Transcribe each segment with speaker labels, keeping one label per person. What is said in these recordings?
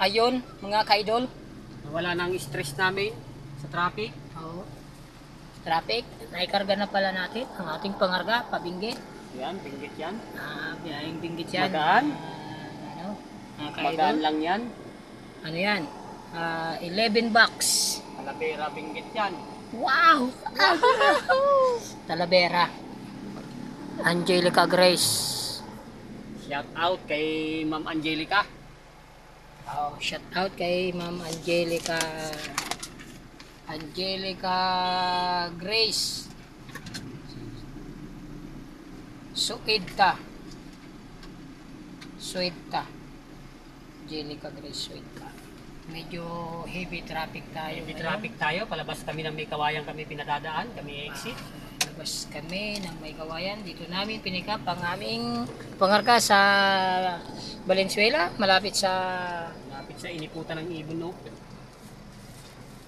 Speaker 1: Ayun, mga ka-idol.
Speaker 2: Nawala ng stress namin sa traffic.
Speaker 1: Oo. Traffic. Naikarga na pala natin ang ating pangarga, pabinggit.
Speaker 2: Yan, binggit yan.
Speaker 1: Biyayang binggit yan.
Speaker 2: Magaan.
Speaker 1: Ano, mga
Speaker 2: Magaan
Speaker 1: ka-idol.
Speaker 2: lang yan.
Speaker 1: Ano yan? 11 bucks.
Speaker 2: Talavera binggit yan.
Speaker 1: Wow! Talavera. Angelica Grace.
Speaker 2: Shout out kay Ma'am Angelica.
Speaker 1: Oh, shout out kay Ma'am Angelica. Angelica Grace. Suidta. Angelica Grace Suidta. Medyo heavy traffic tayo.
Speaker 2: May
Speaker 1: ngayon.
Speaker 2: traffic tayo. Palabas kami ng may kawayan kami pinadadaan. Kami exit.
Speaker 1: Labas kami ng may kawayan. Dito namin pinikap ang aming pangarga sa Valenzuela. Malapit sa
Speaker 2: Lapit sa iniputan ng ibon, no?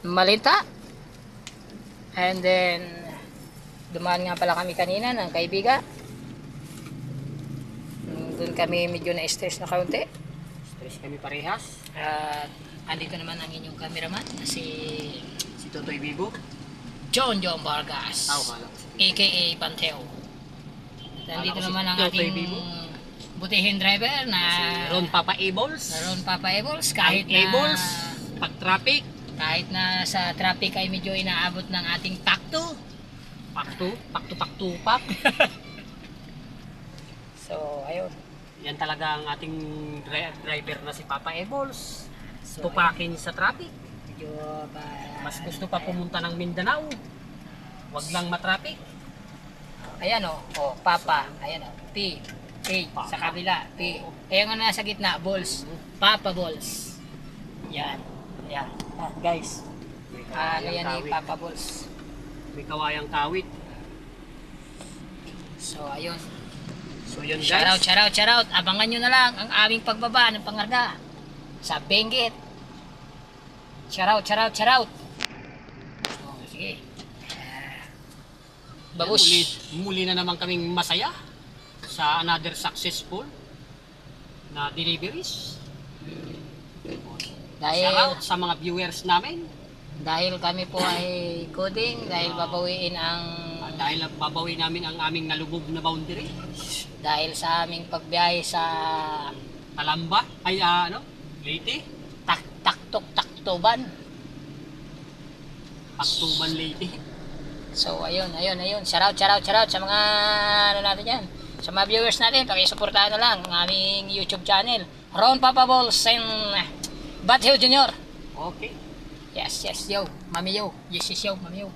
Speaker 1: Malinta. And then dumaan nga pala kami kanina ng kaibigan. Doon kami medyo na-stress na kaunti.
Speaker 2: Stress kami parehas.
Speaker 1: At andito naman ang inyong cameraman na si
Speaker 2: Totoy Bibo.
Speaker 1: John Vargas,
Speaker 2: Kala.
Speaker 1: aka Panteo. Nandito
Speaker 2: Kala ko si
Speaker 1: naman ang
Speaker 2: Totoy
Speaker 1: ating
Speaker 2: Bibo.
Speaker 1: butihin driver na
Speaker 2: Ron Papa Ebles.
Speaker 1: Ron Papa Ebles. Kahit na
Speaker 2: Ebles. Pag traffic.
Speaker 1: kahit na sa traffic ay medyo inaabot ng ating takto.
Speaker 2: Pakto.
Speaker 1: So ayun.
Speaker 2: Yan talaga ang ating driver na si Papa Ebles.
Speaker 1: So,
Speaker 2: Tupakin sa traffic.
Speaker 1: medyo
Speaker 2: Mas gusto pa pumunta ng Mindanao. Wag lang matraffic.
Speaker 1: ayan oh, Papa, ayan P, sa kabila, P. Ayan nga nasa gitna, balls. Papa balls. Yan. Guys. Ano yan ni Papa balls.
Speaker 2: May kawayang kawit.
Speaker 1: So ayun.
Speaker 2: So yun
Speaker 1: Shout
Speaker 2: guys.
Speaker 1: out. Abangan nyo na lang ang aming pagbaba ng pangarga sa Benguet. Shout out. Oh, sige. Babush.
Speaker 2: Muli na naman kaming masaya sa another successful na deliveries.
Speaker 1: Dahil
Speaker 2: Shout out sa mga viewers namin.
Speaker 1: kami po ay coding dahil babawiin ang
Speaker 2: Dahil babawi namin ang aming nalubog na boundary.
Speaker 1: dahil sa aming pagbiyahe sa
Speaker 2: Kalamba. Leyte.
Speaker 1: Taktuban.
Speaker 2: Paktuban Leyte.
Speaker 1: So ayun. Shout out sa mga ano natin yan. Sa mga viewers natin, pakisuportahan na lang ang aming YouTube channel. Ron Papa Balls and Bateo Junior.
Speaker 2: Okay.
Speaker 1: Yes, yo. Mami yo. Yes, yo, Mami yo.